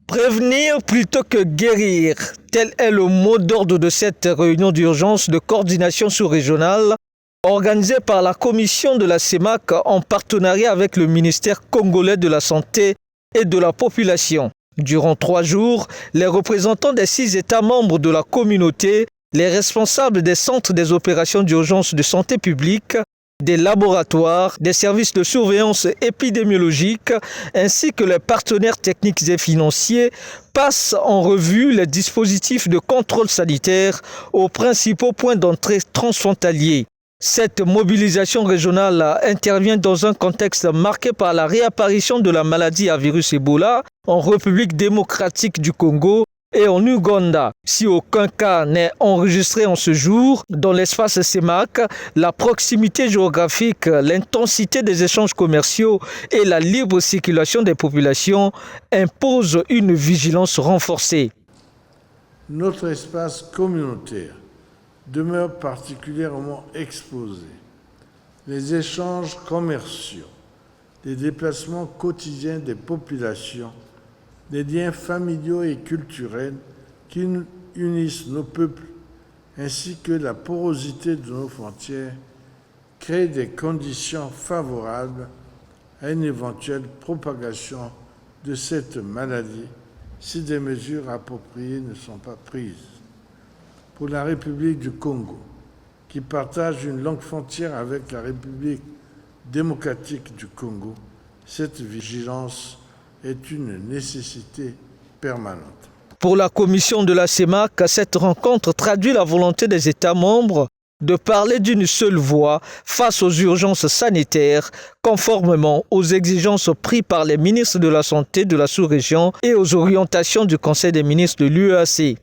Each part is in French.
Prévenir plutôt que guérir, tel est le mot d'ordre de cette réunion d'urgence de coordination sous-régionale organisée par la commission de la CEMAC en partenariat avec le ministère congolais de la Santé et de la Population. Durant 3 jours, les représentants des 6 États membres de la communauté, les responsables des centres des opérations d'urgence de santé publique, des laboratoires, des services de surveillance épidémiologique ainsi que les partenaires techniques et financiers passent en revue les dispositifs de contrôle sanitaire aux principaux points d'entrée transfrontaliers. Cette mobilisation régionale intervient dans un contexte marqué par la réapparition de la maladie à virus Ebola en République démocratique du Congo et en Ouganda. Si aucun cas n'est enregistré en ce jour, dans l'espace CEMAC, la proximité géographique, l'intensité des échanges commerciaux et la libre circulation des populations imposent une vigilance renforcée. Notre espace communautaire demeure particulièrement exposé. Les échanges commerciaux, les déplacements quotidiens des populations, des liens familiaux et culturels qui unissent nos peuples, ainsi que la porosité de nos frontières, créent des conditions favorables à une éventuelle propagation de cette maladie si des mesures appropriées ne sont pas prises. Pour la République du Congo, qui partage une longue frontière avec la République démocratique du Congo, cette vigilance est une nécessité permanente. Pour la commission de la CEMAC, cette rencontre traduit la volonté des États membres de parler d'une seule voix face aux urgences sanitaires, conformément aux exigences prises par les ministres de la Santé de la sous-région et aux orientations du Conseil des ministres de l'UEAC.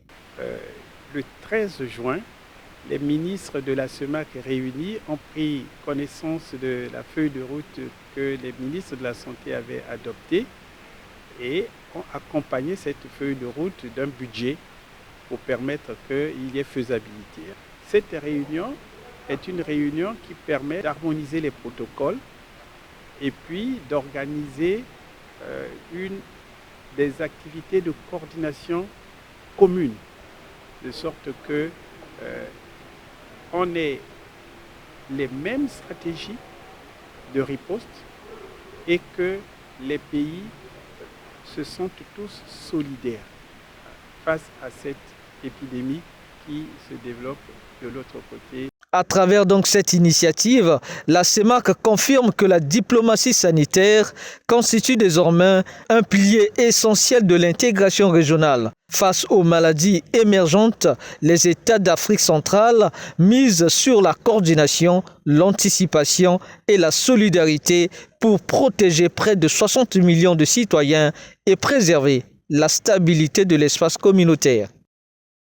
Le 13 juin, les ministres de la CEMAC réunis ont pris connaissance de la feuille de route que les ministres de la Santé avaient adoptée et ont accompagné cette feuille de route d'un budget pour permettre qu'il y ait faisabilité. Cette réunion est une réunion qui permet d'harmoniser les protocoles et puis d'organiser des activités de coordination commune, de sorte que on ait les mêmes stratégies de riposte et que les pays se sentent tous solidaires face à cette épidémie qui se développe de l'autre côté. À travers donc cette initiative, la CEMAC confirme que la diplomatie sanitaire constitue désormais un pilier essentiel de l'intégration régionale. Face aux maladies émergentes, les États d'Afrique centrale misent sur la coordination, l'anticipation et la solidarité pour protéger près de 60 millions de citoyens et préserver la stabilité de l'espace communautaire.